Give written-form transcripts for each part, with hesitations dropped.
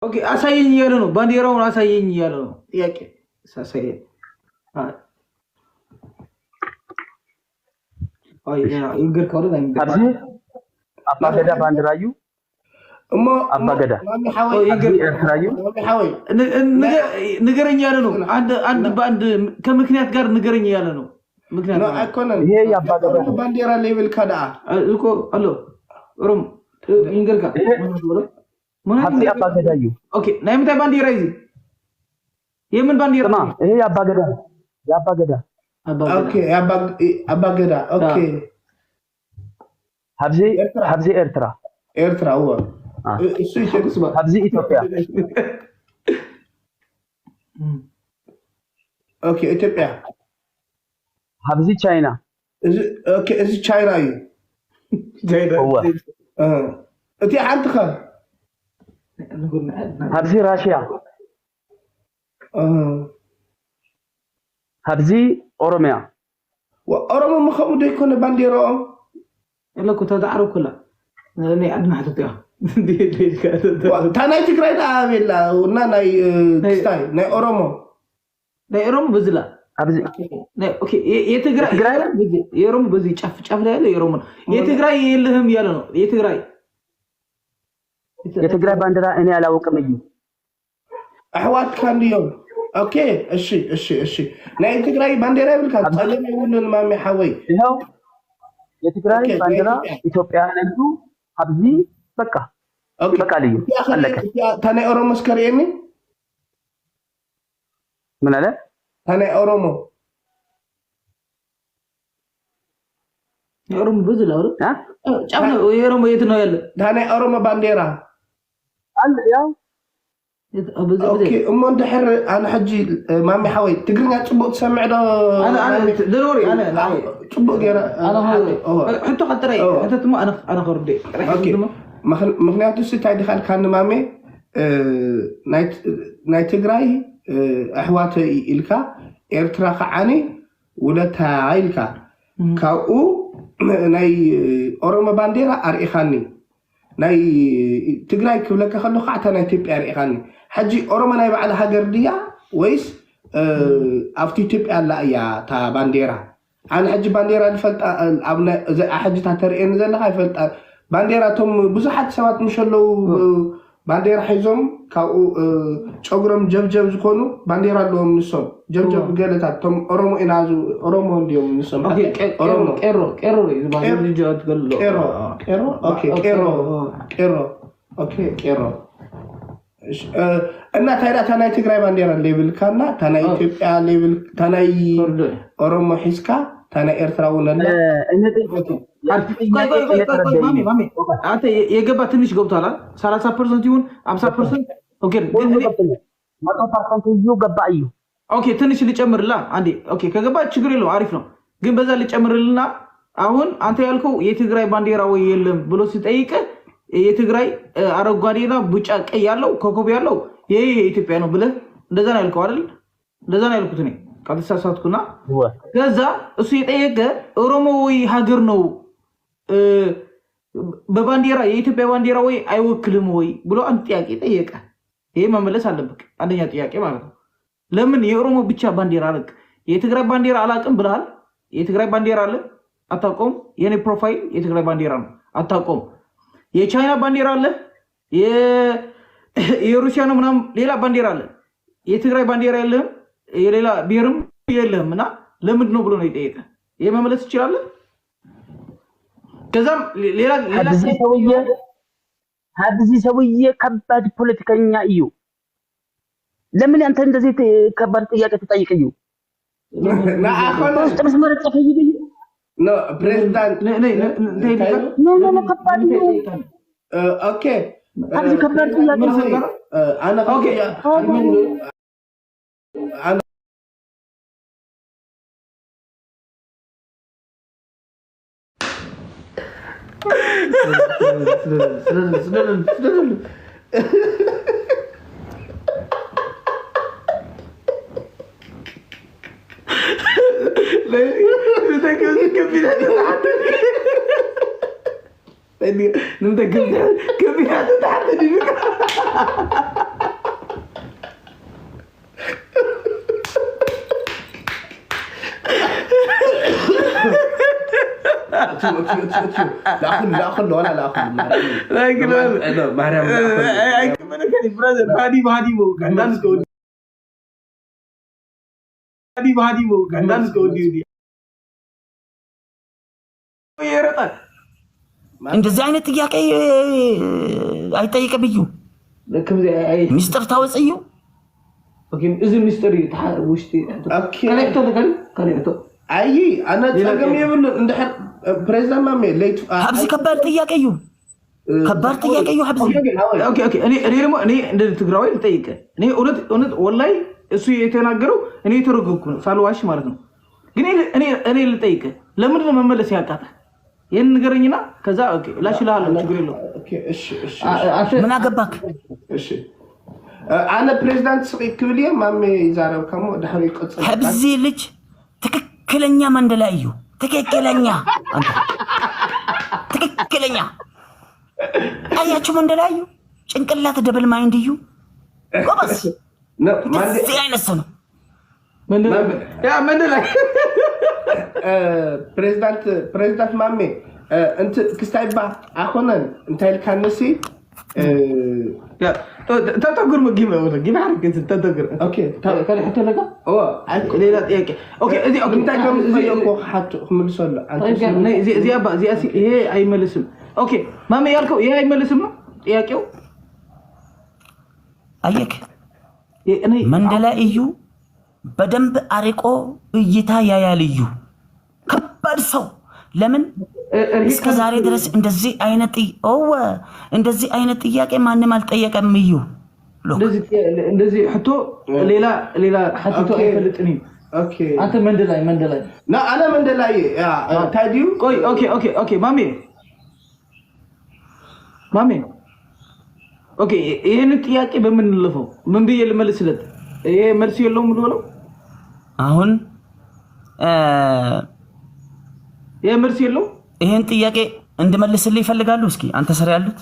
اوكي اسايين እያለ ነው ባንዲራውን አሳየኝ እያለ ነው ጥያቄ ሳሳየ አይ ይንገር ካለ ላይ አብዚ አባገዳ ባንዲራዩ እሞ አባገዳ ይንገር ኤርትራዩ ንገረኝ ያለ ነው አንድ ባንድ ከምክንያት ጋር ንገረኝ ያለ ነው ምክንያት ነው አይኮነን ይሄ ያባገዳ ባንዲራ ሌቭል ካዳ እኮ አሎ ሮም ይንገር ካ ሀብቴ አባገዳዩ ኦኬ ናይምታ ባንዲራ ይዚ የምን ባንዲራ ይሄ ያባገዳ ኦኬ አባገዳ ኦኬ ሀብዚ ኤርትራ هو እሱ ይሽኩስባ ሀብዚ ኢትዮጵያ ኦኬ ኢትዮጵያ ሀብዚ ቻይና ኦኬ እዚ ቻይና እዩ هو እቲ ሓንትኻ ሀብዚ ራሽያ ሀብዚ ኦሮሚያ ኦሮሞ መኸሙ ደይኮነ ባንዲራኦም ለኩ ተዳዕሩ ኩላ ናይ ዓድና ሕተትያ ታናይ ትግራይ ዳቤላ እና ናይ ክስታይ ናይ ኦሮሞ በዝላ ሀብዚ ኦኬ የትግራይ የኦሮሞ በዚህ ጫፍ ላይ ያለ የኦሮሞ የትግራይ የለህም ያለ ነው የትግራይ ባንዲራ እኔ አላውቅም እዩ አህዋት ካንዲዮም ኦኬ እሺ ናይ ትግራይ ባንዲራ ይብልካ ጸለም ይውልን ማሚ ሓወይ ይሄው የትግራይ ባንዲራ ኢትዮጵያ ነዱ ሀብዚ በቃ ልዩ አለቀ ታናይ ኦሮሞ ስከሪየኒ ምን አለ ታናይ ኦሮሞ የኦሮሞ በዝላ ወረ ጫፍ ነው የኦሮሞ የት ነው ያለ ታናይ ኦሮሞ ባንዲራ አለ ያው ኦኬ እሞ እንድሕር ኣነ ሕጂ ማሚ ሓወይ ትግርኛ ፅቡቅ ትሰምዕ ዶ ኣነ ደሎሪ ኣነ ፅቡቅ ገይረ ሕቶ ቀጥረይ ሕቶትሞ ኣነ ከርደ ምክንያቱ ስታይ ድኻል ካኒ ማሜ ናይ ትግራይ ኣሕዋተ ኢልካ ኤርትራ ከዓኒ ውለታ ኢልካ ካብኡ ናይ ኦሮሞ ባንዴራ ኣርኢኻኒ ናይ ትግራይ ክብለካ ከለኹ ከዓ ናይ ኢትዮጵያ ኣርኢኻኒ ሕጂ ኦሮሞ ናይ ባዕላ ሃገር ድያ ወይስ ኣብቲ ኢትዮጵያ ኣላ እያ እታ ባንዴራ ኣነ ሕጂ ባንዴራ ዝፈልጣ ኣብ ሕጂ ተርእየኒ ዘለካ ይፈልጣ ባንዴራ እቶም ብዙሓት ሰባት ምሸለው ባንዴራ ሒዞም ካብኡ ጨጉሮም ጀብጀብ ዝኾኑ ባንዴራ ኣለዎም ንሶም ጀብጀብ ገለታት እቶም ኦሮሞ ኢና ኦሮሞ እንዲዮም ንሶም ቄሮ እና ታዲያ ታናይ ትግራይ ባንዴራ ሌብል ካና ታናይ ኢትዮጵያ ሌብል ታናይ ኦሮሞ ሒዝካ ታናይ ኤርትራ እውን አለ አንተ የገባ ትንሽ ገብቷል 30% ይሁን 50% ኦኬ ግን 100% እዩ ገባ እዩ ኦኬ ትንሽ ልጨምርላ አንዴ ኦኬ ከገባ ችግር የለው አሪፍ ነው ግን በዛ ልጨምርልና አሁን አንተ ያልከው የትግራይ ባንዲራ ወይ የለም ብሎ ሲጠይቅ የትግራይ አረንጓዴና ቢጫ ቀይ ያለው ኮከብ ያለው ይሄ የኢትዮጵያ ነው ብለህ እንደዛ ነው ያልከው አይደል እንደዛ ነው ያልኩት እኔ ካልተሳሳትኩና ከዛ እሱ የጠየቀ ኦሮሞ ወይ ሀገር ነው በባንዲራ የኢትዮጵያ ባንዲራ ወይ አይወክልም ወይ ብሎ አንድ ጥያቄ ጠየቀ ይሄ መመለስ አለበት አንደኛ ጥያቄ ማለት ነው ለምን የኦሮሞ ብቻ ባንዲራ አለክ የትግራይ ባንዲራ አላቅም ብለሃል የትግራይ ባንዲራ አለ አታቆም የኔ ፕሮፋይል የትግራይ ባንዲራ ነው አታቆም የቻይና ባንዲራ አለ የሩሲያ ነው ምናምን ሌላ ባንዲራ አለ የትግራይ ባንዲራ የለም የሌላ ብሔርም የለምና ለምንድን ነው ብሎ ነው የጠየቀ ይሄ መመለስ ይችላል ከዛም ሌላ ሀብዚ ሰውዬ ከባድ ፖለቲከኛ እዩ ለምን አንተ እንደዚህ ከባድ ጥያቄ ተጠይቀዩ ውስጥ መስመር ጽፈይ ይብይ ኖ ፕሬዝዳንት ኖ ከባድ ነው ኦኬ ሀብዚ ከባድ ጥያቄ አና ኦኬ نمتى كم تحت لا أخذ ولا لا أخذ لكن مريم أنا كان برادر هادي مو كان سكودي هادي مو كان سكودي يرطا እንደዚህ አይነት ጥያቄ አይጠይቅም እዩ لكن أي ሚስጥር ታወጽዩ لكن إذا مستري وشتي كان أي أنا تلاقيهم يقول عند بريزنت مامي ليت حبسي كبار ጥያቄ እዩ كبار ጥያቄ እዩ حبسي اوكي እኔ ደግሞ እኔ እንደ ትግራዊ ልጠይቅ እኔ እውነት ወላሂ እሱ የተናገረው እኔ ተረጎኩ ነው ሳልዋሽ ማለት ነው ግን እኔ ልጠይቅ ለምን ነው መመለስ ያቃተ ይሄን ንገረኝና ከዛ ኦኬ ላሽላል ችግር የለው ኦኬ እሺ ምን አገባክ እሺ أنا بريزنت سقيت كبليه مامي يزارب كمو دحري يقص حبزي ልጅ ትክክለኛ መንደላ እዩ ትክክለኛ አንተ ትክክለኛ አያችሁ መንደላ እዩ ጭንቅላት ደብል ማይንድ እዩ ጎበስ ማንዴ አይነት ሰው ነው መንደላ بريزنت مامي انت كستايبا اخونن انت الكنسي لا تتذكر مجيبه ولا جيب حركه انت تتذكر اوكي كان حتى لك ليلى اوكي انت كم زيكو حتى ملسول زي هي اي ملسم اوكي مامي يالكو هي اي ملسم ነው ጥያቄው አየክ መንደላ እዩ በደንብ አሪቆ እይታ ያያል እዩ ከባድ ሰው ለምን እስከ ዛሬ ድረስ እንደዚህ አይነት ጥያቄ ማንንም አልጠየቀም እዩ እንደዚህ ህቶ ሌላ ሐቲቶ አይፈልጥኒ ኦኬ አንተ መንደላይ ና انا መንደላይ ያ ታዲዩ ቆይ ኦኬ ማሜ ኦኬ ይሄን ጥያቄ በምንልፈው ምን ብዬ ልመልስለት ይሄ መልስ የለውም ብለው አሁን ይሄ መልስ የለው ይሄን ጥያቄ እንድመልስልህ ይፈልጋሉ እስኪ አንተ ሰር ያሉት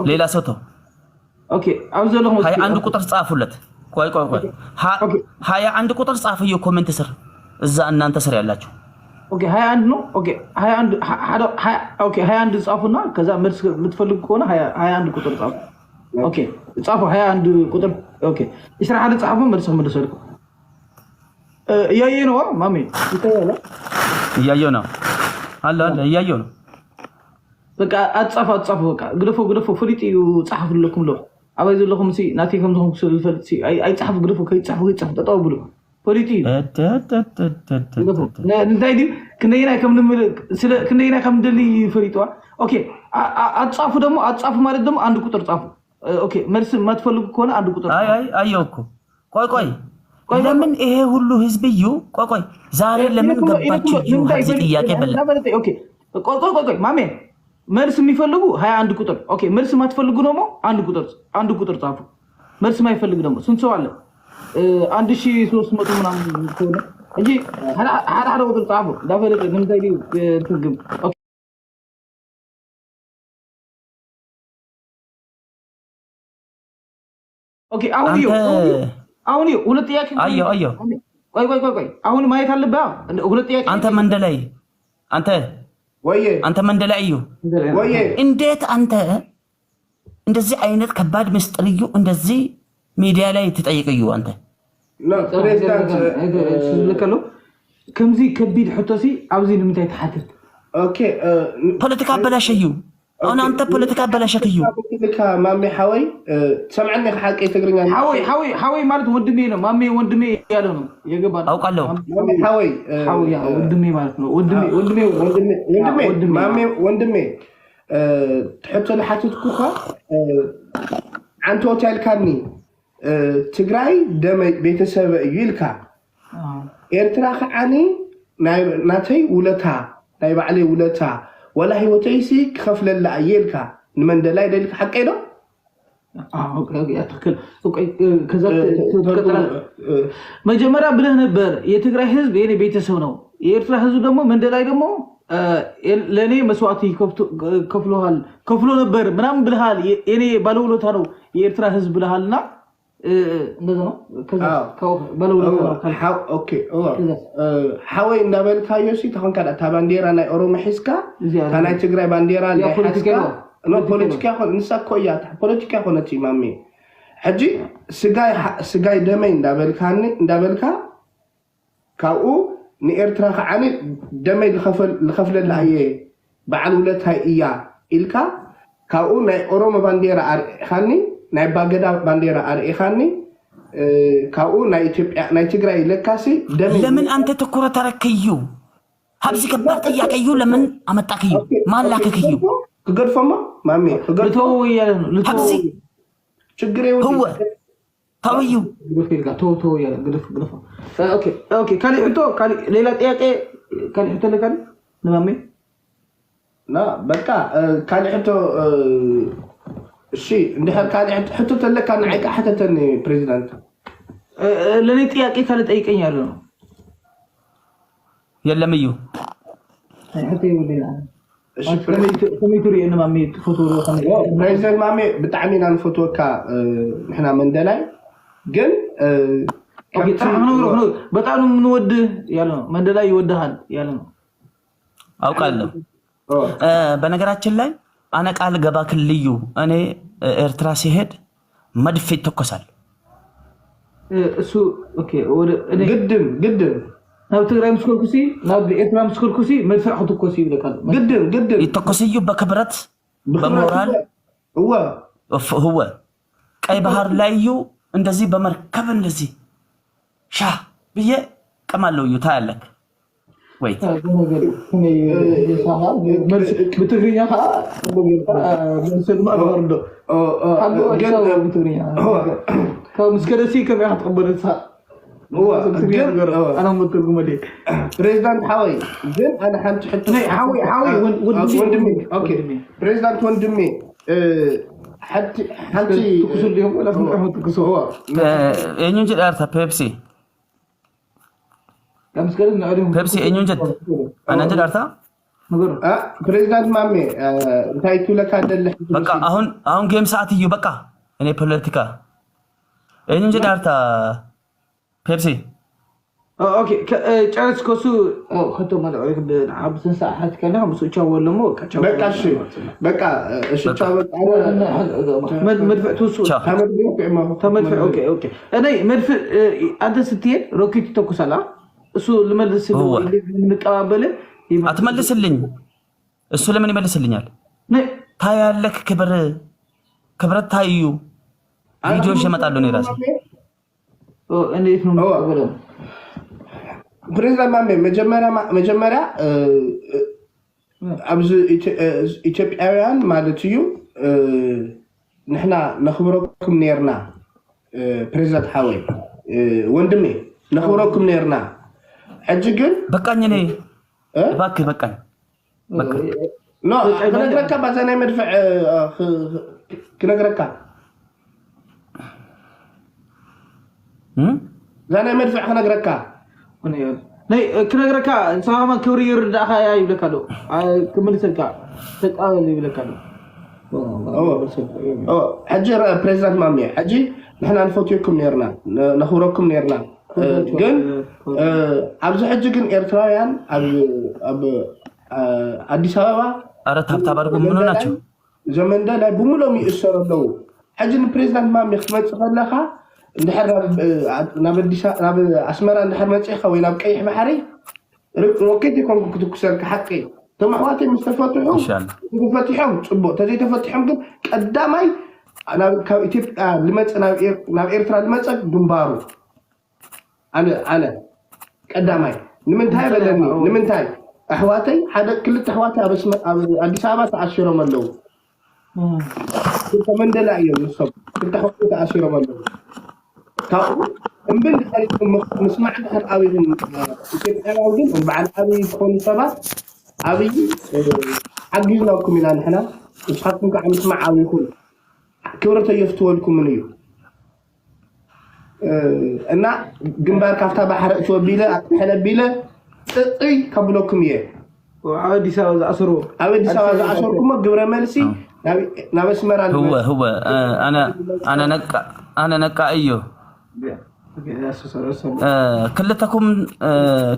ሌላ ሰው ተው ኦኬ አውዘለሁ 21 ቁጥር ጻፉለት ቆይ 21 ቁጥር ጻፉዩ ኮሜንት ስር እዛ እናንተ ሰር ያላችሁ ኦኬ 21 ነው ኦኬ 21 ኦኬ 21 ጻፉና ከዛ መልስ ልትፈልጉ ከሆነ 21 ቁጥር ጻፉ ኦኬ ጻፉ 21 ቁጥር ኦኬ እስራ ሓደ ጻፉ መልሰልኩ ያየነው ማሜ ይታያል ያየው ነው አለ ያየው ነው በቃ አጻፉ በቃ ግደፎ ፍሪጢዩ ጻፍልኩም ሎ አባይ ዘለኩም ሲ ናቲኩም ዝኩም ስለፈልጥ ሲ አይ ጻፍ ግደፎ ከይጻፍ ተጣው ብሎ ፍሪጢ እንታይ ዲ ክንደይና ከም ደሊ ፍሪጧ ኦኬ አጻፉ ማለት ደግሞ አንድ ቁጥር ጻፉ ኦኬ መልስ ማትፈልጉ ከሆነ አንድ ቁጥር አይ አየውኩ ቆይ ለምን ይሄ ሁሉ ህዝብ እዩ ቆይ ዛሬ ለምን ገባችሁ ሀብዚ ጥያቄ በለ ኦኬ ቆይ ማሜ መልስ የሚፈልጉ 21 ቁጥር ኦኬ መልስ ማትፈልጉ ደግሞ አንድ ቁጥር ጻፉ መልስ ማይፈልግ ደግሞ ስንት ሰው አለ 1300 ምናምን ከሆነ እንጂ ሓደ ቁጥር ጻፉ ዳፈለ እንታይ ዲ ትግም ኦኬ አሁን ሁለት ጥያቄ አየው ቆይ አሁን ማየት አለብህ ሁለት ጥያቄ አንተ መንደላይ አንተ መንደላይ እዩ እንዴት አንተ እንደዚህ አይነት ከባድ ምስጥርዩ እንደዚህ ሚዲያ ላይ ትጠይቅዩ አንተ ፕሬዝዳንት ከምዚ ከቢድ ሕቶሲ ኣብዚ ንምንታይ ተሓትት ኦኬ ፖለቲካ በላሸዩ አንተ ፖለቲካ በላሸክዩ ፖለቲካ ማሜ ሓወይ ሰምعني حق ትግርኛ ሓወይ ማለት ወንድሜ ነው ማሜ ወንድሜ ያለ ነው የገባው አውቃለሁ ማሜ ሓወይ ወንድሜ ማለት ነው ወንድሜ ትሕቶ ለሓትትኩካ አንተ ሆቴልካኒ ትግራይ ደም ቤተሰብ እዩ ኢልካ ኤርትራ ከዓኒ ናተይ ውለታ ናይ ባዕለይ ውለታ ولا هي وتيسي كخفل لا ايلكا نمندلاي دلك حقيدو اوكي اتكل كذا مجمرا بله ነበር የትግራይ ህዝብ የኔ ቤተሰብ ነው የኤርትራ ህዝብ ደግሞ መንደላይ ደግሞ ለኔ መስዋዕት ከፍሎ ነበር ምናምን ብለሃል የኔ ባለውለታ ነው የኤርትራ ህዝብ ብለሃልና እንደዛ ነው ከዛ በለው ኦኬ حاوي ندبل كايوسي تكون كذا تبانديرا ناي أورومي حسكا تناي تجري بانديرا لا حسكا نو بوليتيكا خو نسا كويات بوليتيكا خو نتي مامي حجي سجاي دمي ندبل كا كاو نيرترا خاني دمي الخفل اللايه بعد ولت هاي إياه إلكا كاو ناي أورومي بانديرا خاني ناي باغدا بانديرا خاني كاو ناي تجري لكاسي دمي لمن أنت تكرة تركيو هبزي كبرت يا كيو لمن أمتاكيو ما لاك كيو كقول فما مامي لتو يا هبزي شجري هو تويو تو يا قدف اوكي كان انتو كان ليلى طياقه كان انت لكن مامي لا بقى كان انتو شيء ندحر كان حتى تلك كان عيك حتى تني بريزيدنت لني طياقه كان طيقኝ ያለው يلميو حتى يولينا كميتوري ان مامي فوتو بريزيدنت مامي بتعمينا الفوتو كا نحنا من دلاي ግን በጣም ምንወድ ያለ ነው መንደላ ይወደሃል ያለ ነው አውቃለሁ በነገራችን ላይ አነ ቃል ገባ ክልዩ እኔ ኤርትራ ሲሄድ መድፍ ይተኮሳል እሱ ኦኬ ወደ እኔ ግድም ናብ ትግራይ ምስኮልኩሲ ናብ ኤርትራ ምስኮልኩሲ መድፈዕ ክትኮሲ ይብለካል ግድም ይተኮስዩ በክብረት በሞራል هو ቀይ ባህር ላይዩ እንደዚህ በመርከብ እንደዚህ ሻ ብዬ ቀማለው ይታያለክ ወይ በትግርኛ በሰልማ ወርዶ ከምስከደሲ ከመያ ተቀበለሳ هو انا مترجم لي بريزيدنت حاوي زين انا حنت حتى حاوي وندمي اوكي بريزيدنت وندمي حتى تقصد اليوم ولا تقصد هو ينجد ارتا بيبسي كمس كده نعلم بيبسي ينجد انا انجد ارتا بريزيدنت مامي انتايتو لك هذا بقى اهون جيم ساعت يو بقى اني بوليتيكا ينجد ارتا بيبسي اوكي جالس كوسو خطو ما عليك عبس ساعات كان هم سو تشاو ولا مو بقى شيء بقى ايش تشاو مدفعتو سو تمدفع اوكي انا مدفع انت ستين روكيت تكوسالا እሱ ልመልስ እንቀባበል አትመልስልኝ እሱ ለምን ይመልስልኛል ታያለክ ክብረት ታዩ ቪዲዮሽ ይመጣሉ ነው ራሴ እንዴት ነው የምትቀበለው بريزيدنت مامي مجمرة أبز إثيوبيان مالتيو نحنا نخبركم نيرنا بريزيدنت حاوي وندمي نخبركم نيرنا أجيكن بقاني ليه باكي بقاني لا كنقرأك بزانا مدفع كنقرأك زانا مدفع كنقرأك ناي كنغرك سواما كوري يرداها يا يبلكالو كملسلك تقاول يبلكالو حجر بريزيدنت مامي حجي نحنا نفوتيكم نيرنا نخوركم نيرنا جن ابز حجي جن ايرترايان اب اديس ابابا اره تاباركم منو ناتشو زمن ده لا بمولوم يسرلو حجي بريزيدنت مامي خمت خلخا ندحر ناب اسمرا ندحر مصيخه وي ناب قيح بحري روكيت يكون كتكسر كحقي ثم حواتي مستفتحوا ان شاء الله تفتحوا صبو تزي تفتحوا كن قداماي انا كاو ايثيوبيا لمص ناب ايرترا لمص دنبارو انا قداماي نمنتاي بلني نمنتاي احواتي حدا كل احواتي اديس ابابا تعشروا ملو كنت من دلايو يصب كنت حواتي تعشروا ملو كاو امبل خليكم نسمع دحر ابيهم كيفاوين وبعد ابي يكون سبات ابي حقيقناكم الى نحنا وصحتكم كعم نسمع ابيكم كبرت يفتولكم منيو انا جنبار كافتا بحر شو بيله حلب بيله طي كبلوكم يه وعادي ساوز عصرو عادي ساوز عصركم جبر ملسي نابس مران هو انا أنا نقا أيو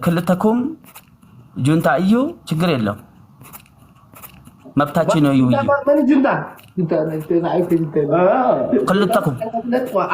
كلتكم جونتا أيو شكر الله مبتاچي ነው እዩ من جونتا كلتكم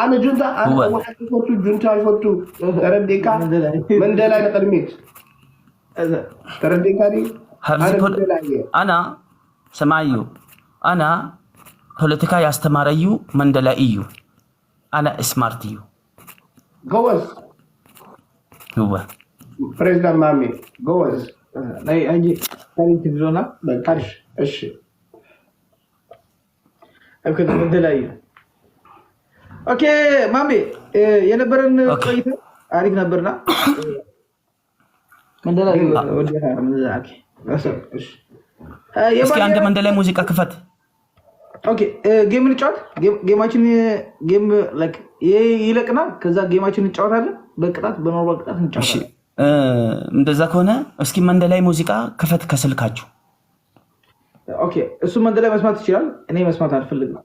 انا جونتا انا واحد يفوتو جونتا يفوتو ترديكا من دلاي نقدميت ترديكا دي انا سمايو انا ፖለቲካ ያስተማረዩ መንደላ እዩ انا سمارت እዩ ጎበዝ هو ፕሬዝዳንት ማሜ ጎበዝ ናይ አንጂ ታሪክ ዞና በቃሽ እሺ አከደ መንደላ እዩ ኦኬ ማሜ የነበረን ቆይታ አሪፍ ነበርና መንደላ እዩ ወዲያ መንደላ እሺ እስኪ አንድ መንደላ ሙዚቃ ክፈት ኦኬ ጌም እንጫወት ጌማችን ጌም ላይክ ይለቅና ከዛ ጌማችን እንጫወታለን በቅጣት በኖርማል ቅጣት እንጫወታለን እንደዛ ከሆነ እስኪ መንደላይ ሙዚቃ ክፈት ከስልካችሁ ኦኬ እሱ መንደላይ መስማት ይችላል እኔ መስማት አልፈልግም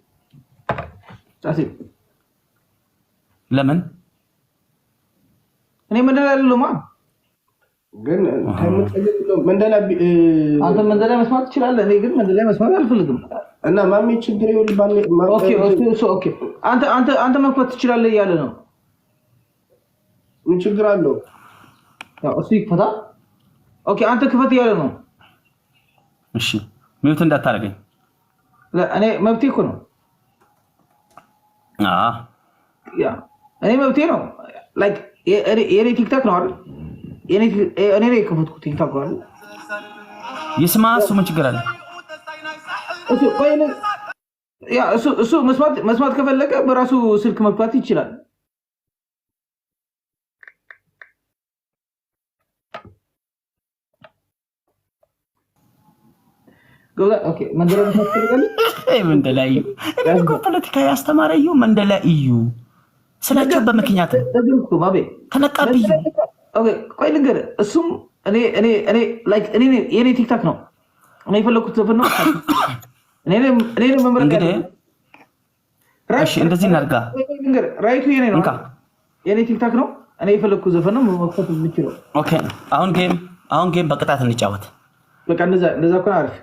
ታሲ ለምን እኔ መንደላይ አይደለማ ግን መንደላ አንተ መንደላይ መስማት ይችላል እኔ ግን መንደላይ መስማት አልፈልግም እና ማሚ ችግር ይወልባል ኦኬ ኦኬ አንተ መክፈት ትችላለህ እያለ ነው ምን ችግር አለው ያው እሱ ይፈታ ኦኬ አንተ ክፈት እያለ ነው እሺ ሚውት እንዳታረገኝ እኔ መብቴ እኮ ነው ያ እኔ መብቴ ነው ላይክ የኔ ቲክቶክ ነው አይደል እኔ ላይ ከፈትኩት ቲክቶክ አይደል ይስማ እሱ ምን ችግር አለ እሱ መስማት ከፈለገ በራሱ ስልክ መክፈት ይችላል ኦኬ መንደላ መስማት ከፈለገ መንደላ እዩ እኮ ፖለቲካ ያስተማረዩ መንደላ እዩ ስላቸው በመክኛት ደግኩ ባቤ ተነቃብዩ ኦኬ ቆይ ልንገር እሱም እኔ ላይክ እኔ የኔ ቲክቶክ ነው እኔ የፈለኩት ዘፈን ነው እኔ መምረጥ እንግዲህ እሺ እንደዚህ እናርጋ ራይቱ የኔ ነው የኔ ቲክቶክ ነው እኔ የፈለኩት ዘፈን ነው መክፈት የምችለው ኦኬ አሁን ጌም በቅጣት እንጫወት በቃ እንደዛ እኮ አሪፍ